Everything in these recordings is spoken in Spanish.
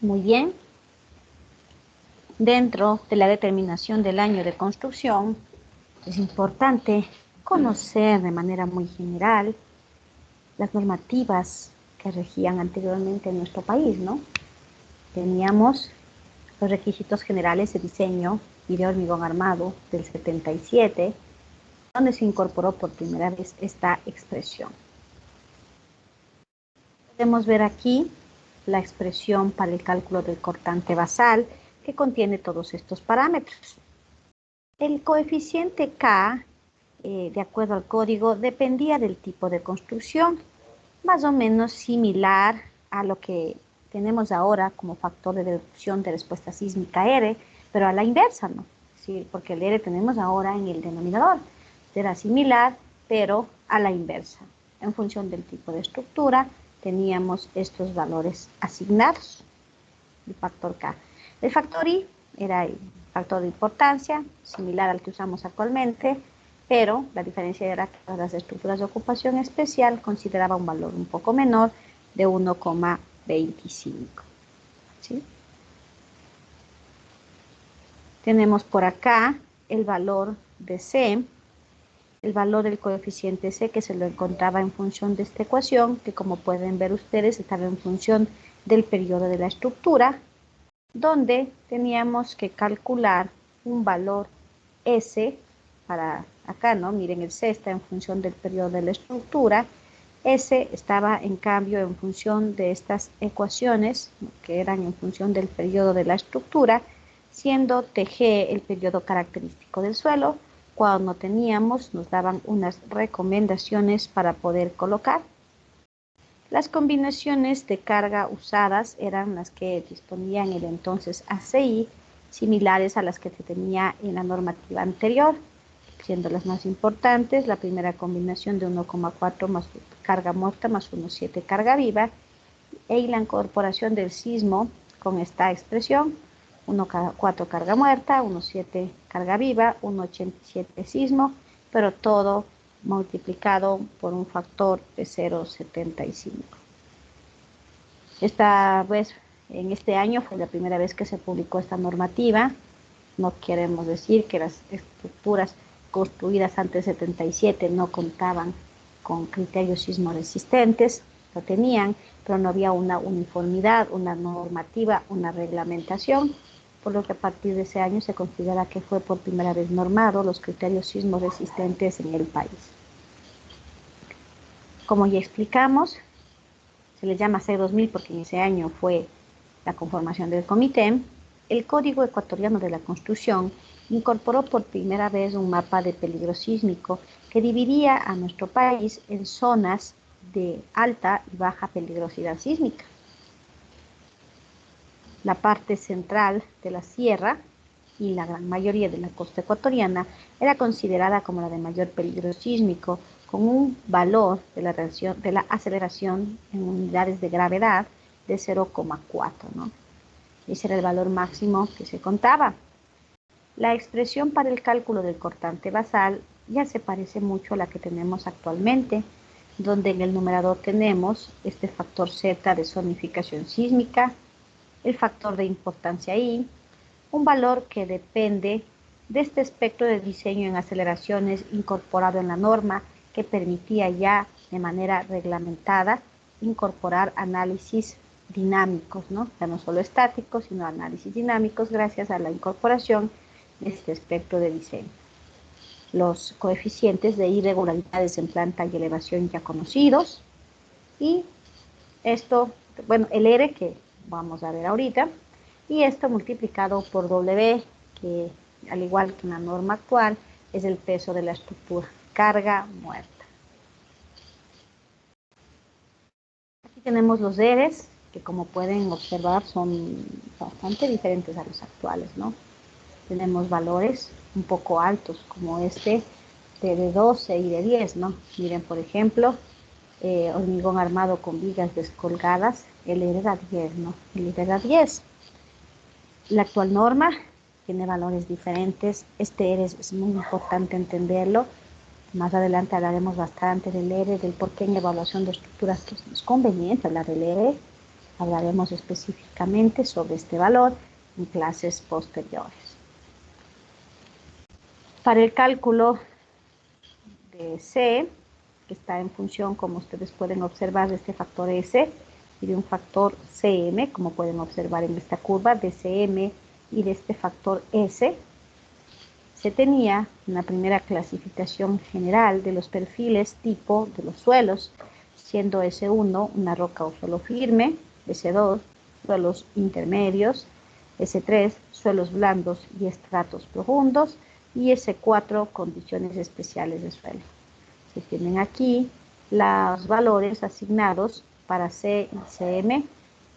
Muy bien. Dentro de la determinación del año de construcción, es importante conocer de manera muy general las normativas que regían anteriormente en nuestro país, ¿no? Teníamos los requisitos generales de diseño y de hormigón armado del 77, donde se incorporó por primera vez esta expresión. Podemos ver aquí la expresión para el cálculo del cortante basal, que contiene todos estos parámetros. El coeficiente K, de acuerdo al código, dependía del tipo de construcción, más o menos similar a lo que tenemos ahora como factor de deducción de respuesta sísmica R, pero a la inversa, ¿no? Sí, porque el R tenemos ahora en el denominador. Será similar, pero a la inversa. En función del tipo de estructura, teníamos estos valores asignados, el factor K. El factor I era el factor de importancia, similar al que usamos actualmente, pero la diferencia era que para las estructuras de ocupación especial consideraba un valor un poco menor de 1,25. ¿Sí? Tenemos por acá el valor de C, el valor del coeficiente C, que se lo encontraba en función de esta ecuación, que como pueden ver ustedes estaba en función del periodo de la estructura, donde teníamos que calcular un valor S para acá, ¿no? Miren, el C está en función del periodo de la estructura, S estaba en cambio en función de estas ecuaciones, que eran en función del periodo de la estructura, siendo TG el periodo característico del suelo. Cuando teníamos, nos daban unas recomendaciones para poder colocar. Las combinaciones de carga usadas eran las que disponía en el entonces ACI, similares a las que se tenía en la normativa anterior, siendo las más importantes la primera combinación de 1,4 más carga muerta más 1,7 carga viva, y la incorporación del sismo con esta expresión: 1,4 carga muerta, 1,7 carga viva, 1,87 sismo, pero todo multiplicado por un factor de 0,75. Esta vez, en este año, fue la primera vez que se publicó esta normativa. No queremos decir que las estructuras construidas antes del 77 no contaban con criterios sismoresistentes, lo tenían, pero no había una uniformidad, una normativa, una reglamentación, por lo que a partir de ese año se considera que fue por primera vez normado los criterios sismoresistentes en el país. Como ya explicamos, se les llama C2000 porque en ese año fue la conformación del comité. El Código Ecuatoriano de la Construcción incorporó por primera vez un mapa de peligro sísmico que dividía a nuestro país en zonas de alta y baja peligrosidad sísmica. La parte central de la sierra y la gran mayoría de la costa ecuatoriana era considerada como la de mayor peligro sísmico, con un valor de la aceleración en unidades de gravedad de 0,4, ¿no? Ese era el valor máximo que se contaba. La expresión para el cálculo del cortante basal ya se parece mucho a la que tenemos actualmente, donde en el numerador tenemos este factor Z de zonificación sísmica, el factor de importancia I, un valor que depende de este espectro de diseño en aceleraciones incorporado en la norma, que permitía ya de manera reglamentada incorporar análisis dinámicos, ¿no? Ya no solo estáticos, sino análisis dinámicos gracias a la incorporación de este espectro de diseño. Los coeficientes de irregularidades en planta y elevación ya conocidos, y esto, bueno, el R que vamos a ver ahorita, y esto multiplicado por W, que al igual que en la norma actual es el peso de la estructura, carga muerta. Aquí tenemos los Rs, que como pueden observar son bastante diferentes a los actuales, ¿no? Tenemos valores un poco altos, como este de 12 y de 10, ¿no? Miren, por ejemplo, hormigón armado con vigas descolgadas, el R da 10, ¿no? El R da 10. La actual norma tiene valores diferentes. Este R es muy importante entenderlo. Más adelante hablaremos bastante del R, del por qué en evaluación de estructuras es conveniente hablar del R. Hablaremos específicamente sobre este valor en clases posteriores. Para el cálculo de C, que está en función, como ustedes pueden observar, de este factor S y de un factor Cm, como pueden observar en esta curva, de Cm y de este factor S, se tenía una primera clasificación general de los perfiles tipo de los suelos, siendo S1 una roca o suelo firme, S2 suelos intermedios, S3 suelos blandos y estratos profundos, y S4 condiciones especiales de suelo. Se tienen aquí los valores asignados para C y Cm,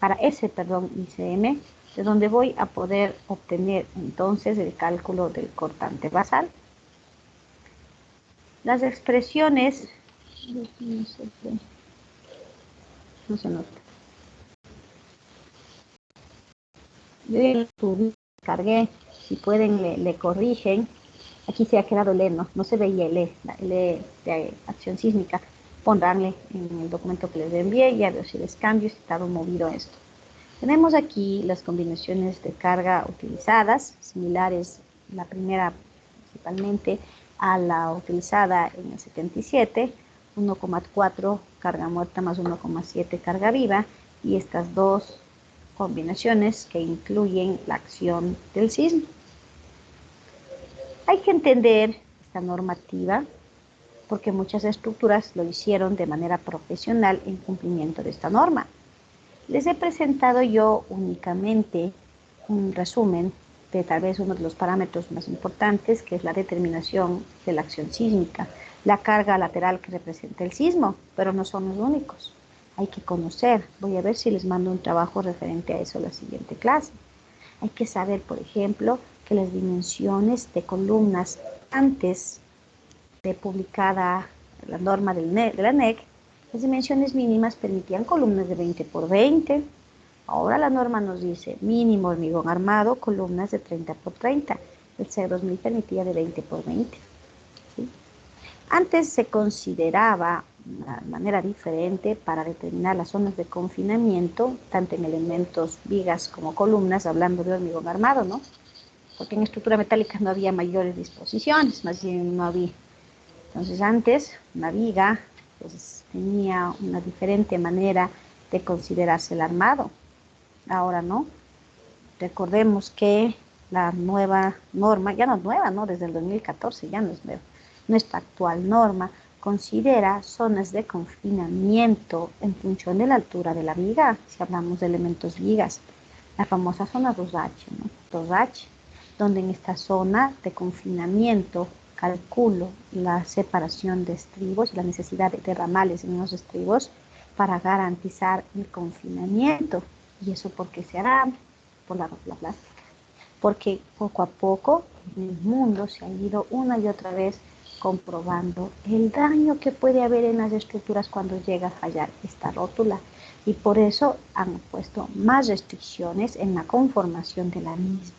para S, perdón, y Cm, de donde voy a poder obtener entonces el cálculo del cortante basal. Las expresiones, no se nota. Yo ya lo cargué, si pueden le corrigen. Aquí se ha quedado el E, no se veía el E, la E de acción sísmica. Pondránle en el documento que les envié, ya veo si les cambio, si está movido esto. Tenemos aquí las combinaciones de carga utilizadas, similares, la primera principalmente a la utilizada en el 77, 1,4 carga muerta más 1,7 carga viva, y estas dos combinaciones que incluyen la acción del sismo. Hay que entender esta normativa porque muchas estructuras lo hicieron de manera profesional en cumplimiento de esta norma. Les he presentado yo únicamente un resumen de tal vez uno de los parámetros más importantes, que es la determinación de la acción sísmica, la carga lateral que representa el sismo, pero no son los únicos. Hay que conocer, voy a ver si les mando un trabajo referente a eso en la siguiente clase. Hay que saber, por ejemplo, que las dimensiones de columnas antes de publicada la norma de la NEC, las dimensiones mínimas permitían columnas de 20 por 20. Ahora la norma nos dice mínimo hormigón armado, columnas de 30 por 30. El C2000 permitía de 20 por 20. ¿Sí? Antes se consideraba una manera diferente para determinar las zonas de confinamiento, tanto en elementos, vigas como columnas, hablando de hormigón armado, ¿no? Porque en estructura metálica no había mayores disposiciones, más bien no había. Entonces antes una viga pues, tenía una diferente manera de considerarse el armado. Ahora no. Recordemos que la nueva norma, ya no es nueva, ¿no? Desde el 2014 ya no es nueva. Nuestra actual norma considera zonas de confinamiento en función de la altura de la viga, si hablamos de elementos vigas. La famosa zona 2H, ¿no? 2H, donde en esta zona de confinamiento calculo la separación de estribos y la necesidad de ramales en los estribos para garantizar el confinamiento. ¿Y eso por qué se hará? Por la rótula plástica. Porque poco a poco en el mundo se ha ido una y otra vez comprobando el daño que puede haber en las estructuras cuando llega a fallar esta rótula. Y por eso han puesto más restricciones en la conformación de la misma.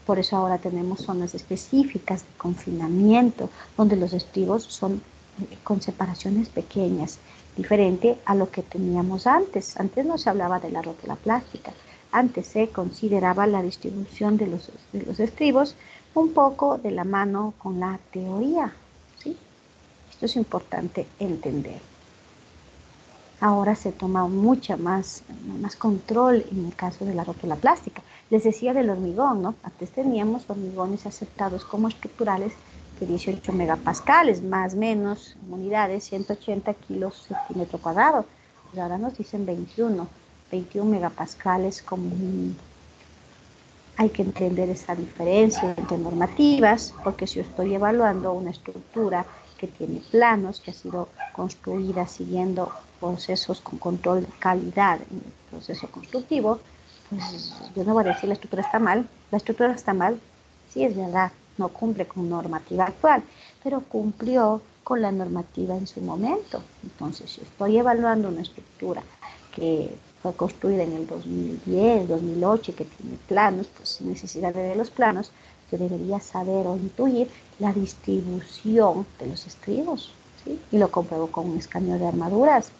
Por eso ahora tenemos zonas específicas de confinamiento, donde los estribos son con separaciones pequeñas, diferente a lo que teníamos antes. Antes no se hablaba de la rótula plástica. Antes se consideraba la distribución de los estribos un poco de la mano con la teoría, ¿sí? Esto es importante entender. Ahora se toma mucha más control en el caso de la rótula plástica. Les decía del hormigón, ¿no? Antes teníamos hormigones aceptados como estructurales de 18 megapascales, más o menos en unidades, 180 kilos centímetro cuadrado. Pues ahora nos dicen 21 megapascales como mínimo. Hay que entender esa diferencia entre normativas, porque si yo estoy evaluando una estructura que tiene planos, que ha sido construida siguiendo procesos con control de calidad en el proceso constructivo, pues yo no voy a decir la estructura está mal. La estructura está mal, sí es verdad, no cumple con normativa actual, pero cumplió con la normativa en su momento. Entonces, si estoy evaluando una estructura que fue construida en el 2010, 2008, que tiene planos, pues sin necesidad de ver los planos, yo debería saber o intuir la distribución de los estribos, ¿sí? Y lo compruebo con un escaneo de armaduras.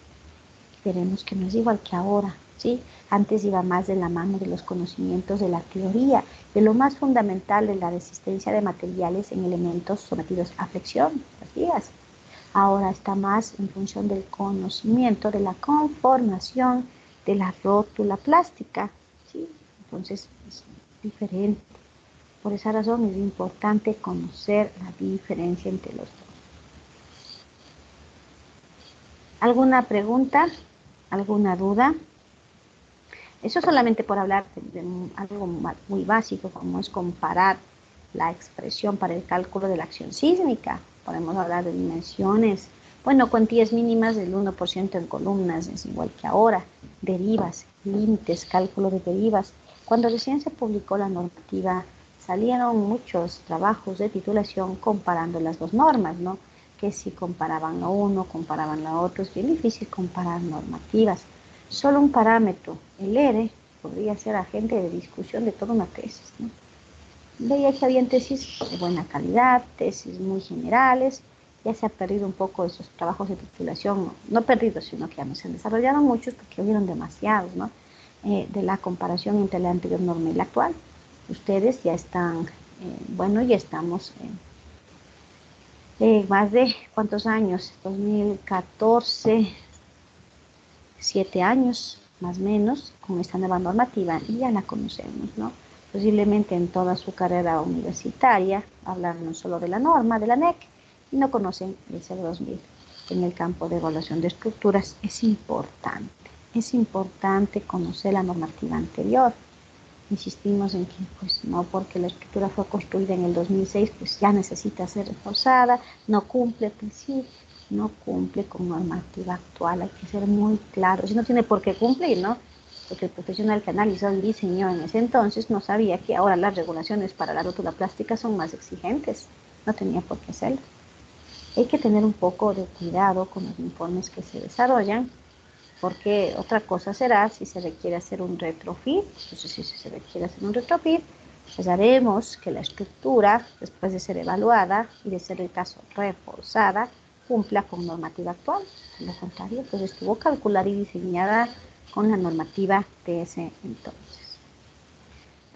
Veremos que no es igual que ahora. ¿sí? Antes iba más de la mano de los conocimientos de la teoría, de lo más fundamental de la resistencia de materiales en elementos sometidos a flexión, las vigas. Ahora está más en función del conocimiento de la conformación de la rótula plástica, ¿sí? Entonces es diferente. Por esa razón es importante conocer la diferencia entre los dos. ¿Alguna pregunta? ¿Alguna duda? Eso solamente por hablar de algo muy básico, como es comparar la expresión para el cálculo de la acción sísmica. Podemos hablar de dimensiones, bueno, cuantías mínimas del 1% en columnas, es igual que ahora, derivas, límites, cálculo de derivas. Cuando recién se publicó la normativa, salieron muchos trabajos de titulación comparando las dos normas, ¿no? Que si comparaban lo uno, comparaban lo otro, es bien difícil comparar normativas. Solo un parámetro, el R, podría ser agente de discusión de toda una tesis, ¿no? Veía que habían tesis de buena calidad, tesis muy generales, ya se ha perdido un poco esos trabajos de titulación, no perdidos, sino que ya no se han desarrollado muchos porque hubieron demasiados, ¿no? De la comparación entre la anterior norma y la actual. Ustedes ya están, bueno, ya estamos más de, ¿cuántos años? 2014, 7 años más o menos con esta nueva normativa y ya la conocemos, ¿no? Posiblemente en toda su carrera universitaria hablan no solo de la norma, de la NEC, y no conocen el 02000. En el campo de evaluación de estructuras es importante conocer la normativa anterior. Insistimos en que, pues no porque la estructura fue construida en el 2006, pues ya necesita ser reforzada, no cumple, pues sí, no cumple con normativa actual, hay que ser muy claro, si no tiene por qué cumplir, ¿no? Porque el profesional que analizó y diseñó en ese entonces no sabía que ahora las regulaciones para la rótula plástica son más exigentes, no tenía por qué hacerlo. Hay que tener un poco de cuidado con los informes que se desarrollan, porque otra cosa será si se requiere hacer un retrofit. Entonces, si se requiere hacer un retrofit, pues haremos que la estructura, después de ser evaluada y de ser el caso reforzada, cumpla con normativa actual. De lo contrario, pues estuvo calculada y diseñada con la normativa de ese entonces.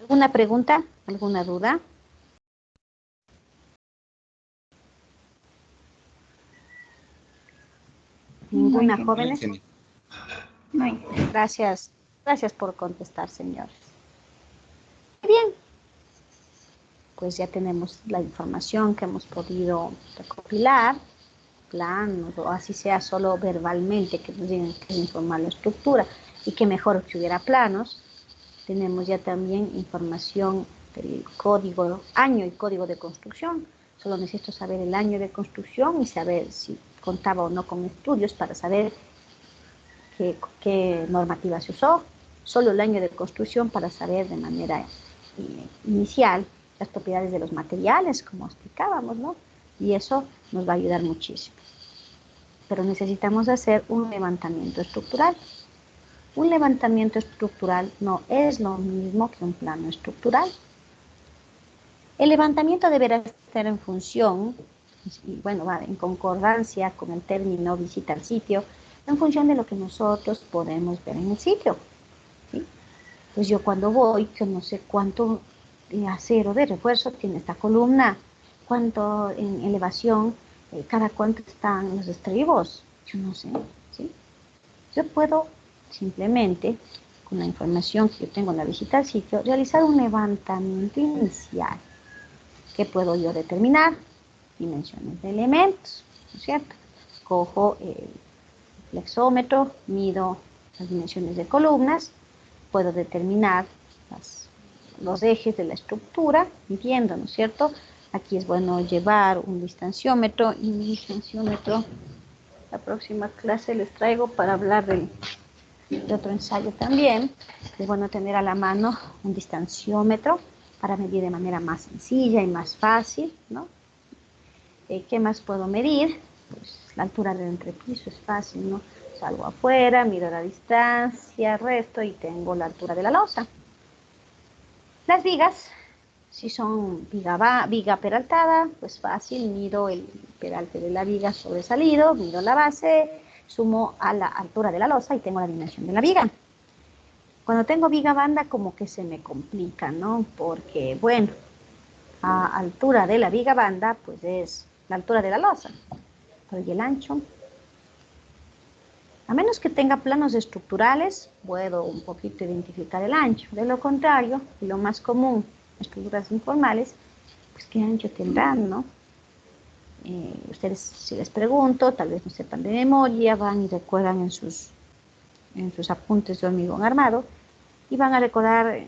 ¿Alguna pregunta? ¿Alguna duda? ¿Ninguna, No, jóvenes? no hay. Gracias. Gracias por contestar, señores. Bien, pues ya tenemos la información que hemos podido recopilar, planos, o así sea solo verbalmente, que nos digan que informar la estructura, y que mejor que hubiera planos. Tenemos ya también información del código, año y código de construcción. Solo necesito saber el año de construcción y saber si contaba o no con estudios para saber qué normativa se usó. Solo el año de construcción para saber de manera inicial las propiedades de los materiales, como explicábamos, ¿no? Y eso nos va a ayudar muchísimo. Pero necesitamos hacer un levantamiento estructural. Un levantamiento estructural no es lo mismo que un plano estructural. El levantamiento deberá estar en función, y bueno, va en concordancia con el término visita al sitio, en función de lo que nosotros podemos ver en el sitio, ¿sí? Pues yo cuando voy, yo no sé cuánto acero de refuerzo tiene esta columna, cuánto en elevación, cada cuánto están los estribos, yo no sé, ¿sí? Yo puedo simplemente, con la información que yo tengo en la visita al sitio, realizar un levantamiento inicial. ¿Qué puedo yo determinar? Dimensiones de elementos, ¿no es cierto? Cojo el flexómetro, mido las dimensiones de columnas, puedo determinar los ejes de la estructura, midiendo, ¿no es cierto? Aquí es bueno llevar un distanciómetro, y mi distanciómetro, la próxima clase les traigo para hablar de otro ensayo también. Es bueno tener a la mano un distanciómetro para medir de manera más sencilla y más fácil, ¿no? ¿Qué más puedo medir? Pues la altura del entrepiso es fácil, ¿no? Salgo afuera, mido la distancia, resto y tengo la altura de la losa. Las vigas, si son viga peraltada, pues fácil, mido el peralte de la viga sobresalido, mido la base, sumo a la altura de la losa y tengo la dimensión de la viga. Cuando tengo viga banda como que se me complica, ¿no? Porque, bueno, a altura de la viga banda, pues es la altura de la losa. Pero ¿y el ancho? A menos que tenga planos estructurales, puedo un poquito identificar el ancho. De lo contrario, y lo más común, estructuras informales, pues ¿qué ancho tendrán, no? Ustedes, si les pregunto, tal vez no sepan de memoria, van y recuerdan en sus apuntes de hormigón armado, y van a recordar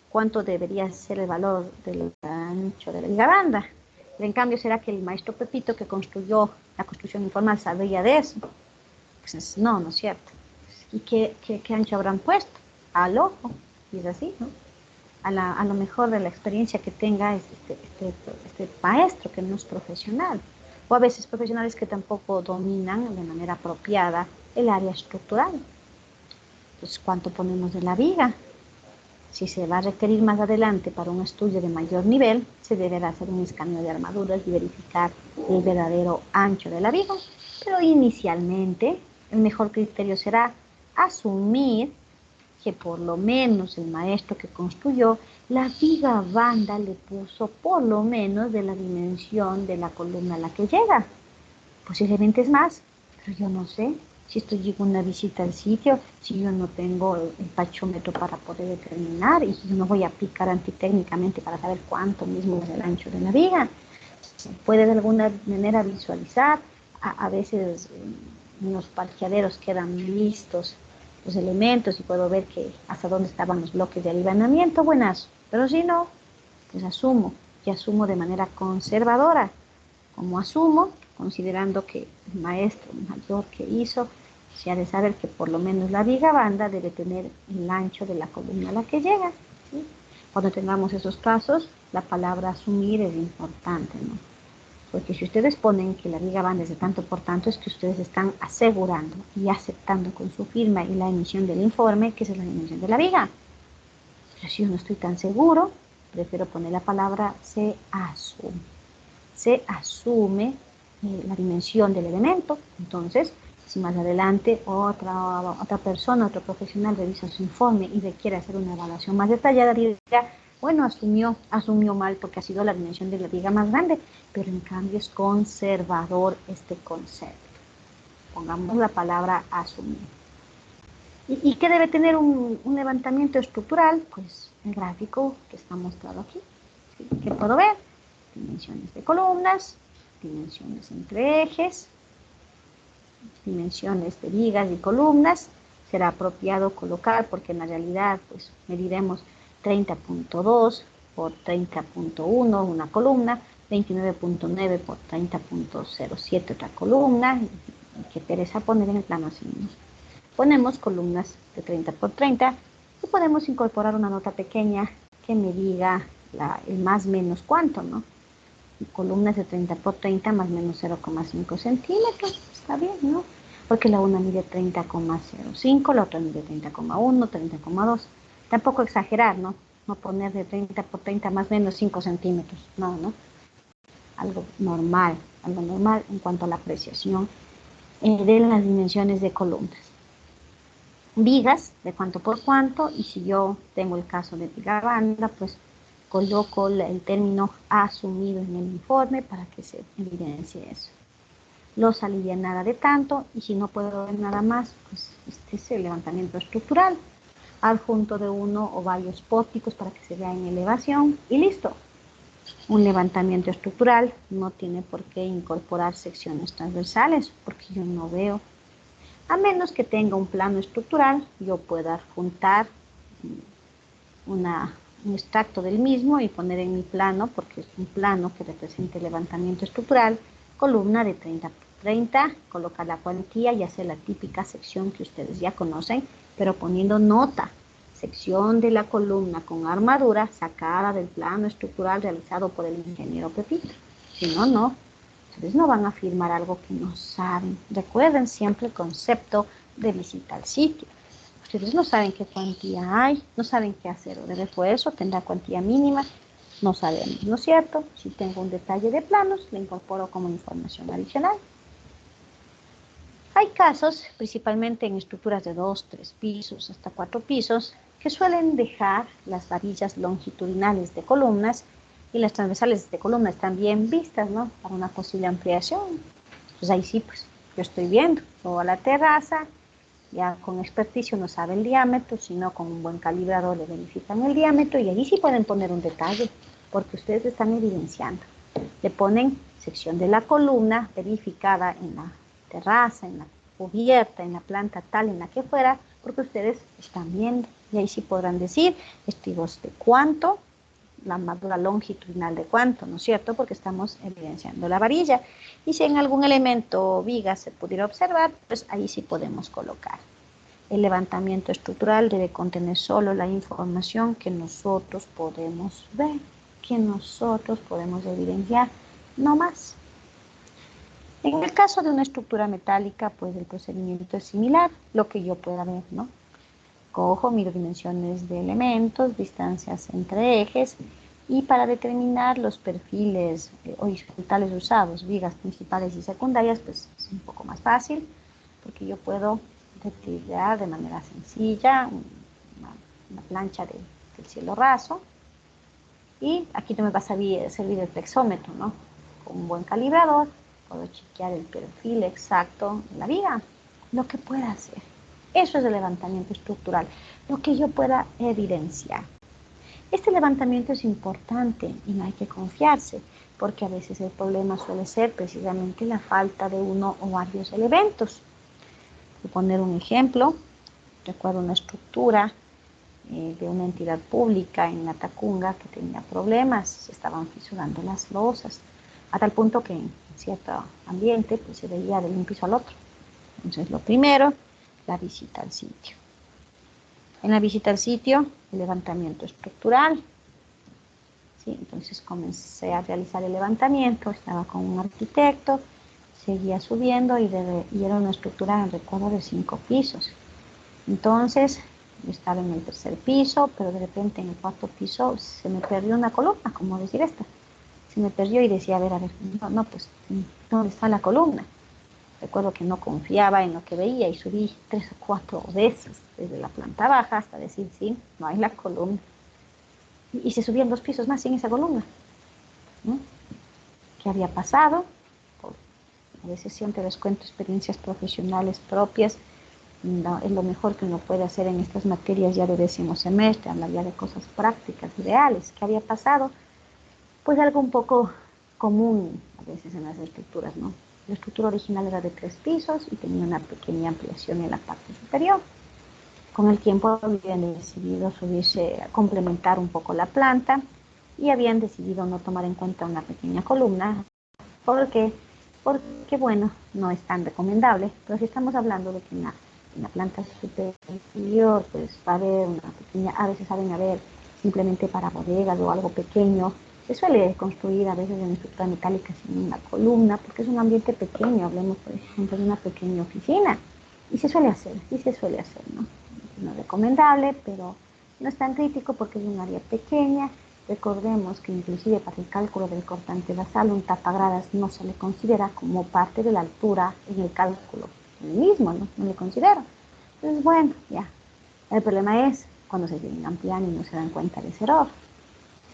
cuánto debería ser el valor del ancho de la viga banda. En cambio, ¿será que el maestro Pepito que construyó la construcción informal sabría de eso? Pues no, no es cierto. ¿Y qué ancho habrán puesto? Al ojo, y es así, ¿no? A lo mejor de la experiencia que tenga este maestro que no es profesional, o a veces profesionales que tampoco dominan de manera apropiada el área estructural. Pues, ¿cuánto ponemos de la viga? Si se va a requerir más adelante para un estudio de mayor nivel, se deberá hacer un escaneo de armaduras y verificar el verdadero ancho de la viga. Pero inicialmente, el mejor criterio será asumir que por lo menos el maestro que construyó la viga banda le puso por lo menos de la dimensión de la columna a la que llega. Posiblemente es más, pero yo no sé. Si esto llega una visita al sitio, si yo no tengo el pachómetro para poder determinar, y yo no voy a aplicar antitécnicamente para saber cuánto mismo es el ancho de la viga. Se puede de alguna manera visualizar. A veces en los parqueaderos quedan listos los elementos y puedo ver que hasta dónde estaban los bloques de alivianamiento, buenazo. Pero si no, pues asumo, y asumo de manera conservadora. Como asumo, considerando que el maestro mayor que hizo se ha de saber que por lo menos la viga banda debe tener el ancho de la columna a la que llega, ¿sí? Cuando tengamos esos casos, la palabra asumir es importante, ¿no? Porque si ustedes ponen que la viga banda es de tanto por tanto, es que ustedes están asegurando y aceptando con su firma y la emisión del informe que esa es la dimensión de la viga. Pero si yo no estoy tan seguro, prefiero poner la palabra se asume. Se asume la dimensión del elemento. Entonces, si más adelante otra persona, otro profesional revisa su informe y requiere hacer una evaluación más detallada, dirá, bueno, asumió mal porque ha sido la dimensión de la viga más grande, pero en cambio es conservador este concepto. Pongamos la palabra asumir. ¿Y qué debe tener un levantamiento estructural? Pues el gráfico que está mostrado aquí. ¿Sí? ¿Qué puedo ver? Dimensiones de columnas, dimensiones entre ejes, dimensiones de vigas y columnas. Será apropiado colocar, porque en la realidad pues mediremos 30.2 por 30.1 una columna, 29.9 por 30.07 otra columna, y qué pereza poner en el plano así mismo. Ponemos columnas de 30 por 30 y podemos incorporar una nota pequeña que me diga el más menos cuánto, ¿no? Columnas de 30 por 30 más menos 0,5 centímetros, está bien, ¿no? Porque la una mide 30,05, la otra mide 30,1, 30,2. Tampoco exagerar, ¿no? No poner de 30 por 30 más menos 5 centímetros, no, ¿no? Algo normal en cuanto a la apreciación de las dimensiones de columnas. Vigas de cuánto por cuánto, y si yo tengo el caso de viga banda, pues coloco el término asumido en el informe para que se evidencie eso. Losa alivianada de tanto, y si no puedo ver nada más, pues este es el levantamiento estructural, adjunto de uno o varios pórticos para que se vea en elevación, y listo. Un levantamiento estructural no tiene por qué incorporar secciones transversales, porque yo no veo. A menos que tenga un plano estructural, yo pueda adjuntar un extracto del mismo y poner en mi plano, porque es un plano que representa el levantamiento estructural, columna de 30 por 30, colocar la cuantía y hacer la típica sección que ustedes ya conocen, pero poniendo nota, sección de la columna con armadura sacada del plano estructural realizado por el ingeniero Pepito. Si no, no. Ustedes no van a firmar algo que no saben. Recuerden siempre el concepto de visita al sitio. Ustedes no saben qué cuantía hay, no saben qué hacer de refuerzo, tendrá cuantía mínima, no sabemos, ¿no es cierto? Si tengo un detalle de planos, le incorporo como información adicional. Hay casos, principalmente en estructuras de 2, 3 pisos, hasta 4 pisos, que suelen dejar las varillas longitudinales de columnas y las transversales de columnas también vistas, ¿no? Para una posible ampliación. Pues ahí sí, pues yo estoy viendo, subo a la terraza, ya con experticia uno sabe el diámetro, si no con un buen calibrador le verifican el diámetro y allí sí pueden poner un detalle, porque ustedes están evidenciando. Le ponen sección de la columna verificada en la terraza, en la cubierta, en la planta tal en la que fuera, porque ustedes están viendo y ahí sí podrán decir estribos de cuánto, la armadura longitudinal de cuánto, ¿no es cierto? Porque estamos evidenciando la varilla. Y si en algún elemento viga se pudiera observar, pues ahí sí podemos colocar. El levantamiento estructural debe contener solo la información que nosotros podemos ver, que nosotros podemos evidenciar, no más. En el caso de una estructura metálica, pues el procedimiento es similar, lo que yo pueda ver, ¿no? Cojo, mido dimensiones de elementos, distancias entre ejes y para determinar los perfiles horizontales usados, vigas principales y secundarias, pues es un poco más fácil porque yo puedo retirar de manera sencilla una plancha del cielo raso y aquí no me va a servir el flexómetro, ¿no? Con un buen calibrador puedo chequear el perfil exacto de la viga, lo que pueda hacer. Eso es el levantamiento estructural, lo que yo pueda evidenciar. Este levantamiento es importante y no hay que confiarse, porque a veces el problema suele ser precisamente la falta de uno o varios elementos. Voy a poner un ejemplo. Recuerdo una estructura de una entidad pública en La Tacunga que tenía problemas, se estaban fisurando las losas, a tal punto que en cierto ambiente pues, se veía de un piso al otro. Entonces, lo primero, la visita al sitio. En la visita al sitio, el levantamiento estructural. ¿Sí? Entonces comencé a realizar el levantamiento, estaba con un arquitecto, seguía subiendo y era una estructura, recuerdo, de 5 pisos. Entonces, yo estaba en el tercer piso, pero de repente en el cuarto piso se me perdió una columna, como decir esta. Se me perdió y decía, a ver, no, pues, ¿dónde está la columna? Recuerdo que no confiaba en lo que veía y subí 3 o 4 veces desde la planta baja hasta decir, sí, no hay la columna. Y se subían 2 pisos más sin esa columna, ¿no? ¿Qué había pasado? A veces siempre les cuento experiencias profesionales propias. No, es lo mejor que uno puede hacer en estas materias ya de 10º semestre, hablar ya de cosas prácticas, reales. ¿Qué había pasado? Pues algo un poco común a veces en las estructuras, ¿no? La estructura original era de 3 pisos y tenía una pequeña ampliación en la parte superior. Con el tiempo habían decidido subirse, a complementar un poco la planta y habían decidido no tomar en cuenta una pequeña columna. ¿Por qué? Porque, bueno, no es tan recomendable, pero si estamos hablando de que en la planta superior, pues va a haber una pequeña, a veces saben haber simplemente para bodegas o algo pequeño, se suele construir a veces en estructura metálica sin una columna, porque es un ambiente pequeño, hablemos por ejemplo de una pequeña oficina, y se suele hacer, sí se suele hacer, ¿no? No es recomendable, pero no es tan crítico porque es un área pequeña. Recordemos que inclusive para el cálculo del cortante basal un tapagradas no se le considera como parte de la altura en el cálculo mismo, ¿no? No le considero. Entonces, bueno, ya. El problema es cuando se vienen ampliando y no se dan cuenta de ese error.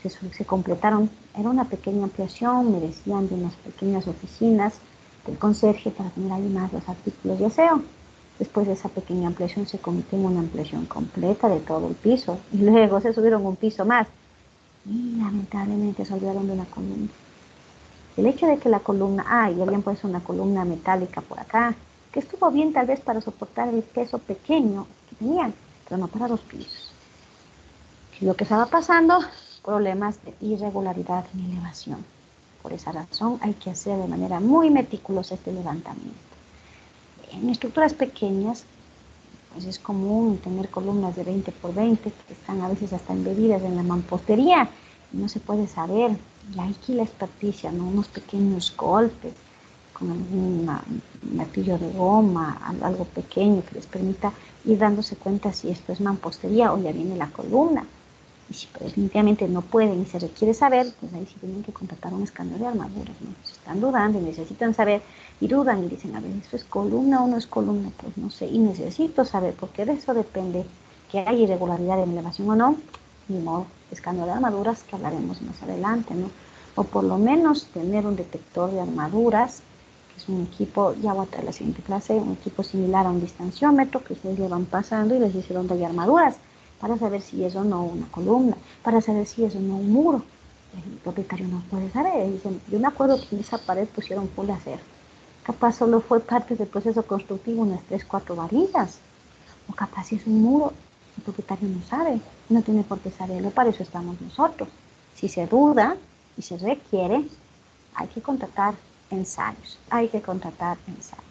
Se completaron, era una pequeña ampliación, merecían de unas pequeñas oficinas del conserje para tener ahí más los artículos de aseo. Después de esa pequeña ampliación se convirtió en una ampliación completa de todo el piso y luego se subieron un piso más y lamentablemente se olvidaron de una columna. El hecho de que la columna, y habían puesto una columna metálica por acá, que estuvo bien tal vez para soportar el peso pequeño que tenían, pero no para 2 pisos. Lo que estaba pasando, problemas de irregularidad en elevación. Por esa razón hay que hacer de manera muy meticulosa este levantamiento. En estructuras pequeñas, pues es común tener columnas de 20 por 20 que están a veces hasta embebidas en la mampostería y no se puede saber. Y aquí la experticia, ¿no? Unos pequeños golpes con algún martillo de goma, algo pequeño que les permita ir dándose cuenta si esto es mampostería o ya viene la columna. Y si definitivamente no pueden y se requiere saber, pues ahí sí tienen que contratar un escáner de armaduras, ¿no? Si están dudando y necesitan saber y dudan y dicen, a ver, ¿esto es columna o no es columna? Pues no sé, y necesito saber, porque de eso depende que hay irregularidad en elevación o no, ni modo, escándalo de armaduras que hablaremos más adelante, ¿no? O por lo menos tener un detector de armaduras, que es un equipo, ya voy a traer la siguiente clase, un equipo similar a un distanciómetro que ustedes le van pasando y les dice dónde hay armaduras, para saber si es o no una columna, para saber si es o no un muro. El propietario no puede saber, dicen, yo me acuerdo que en esa pared pusieron full de acero, capaz solo fue parte del proceso constructivo unas 3, 4 varillas, o capaz si es un muro, el propietario no sabe, no tiene por qué saberlo, para eso estamos nosotros. Si se duda y se requiere, hay que contratar ensayos, hay que contratar ensayos.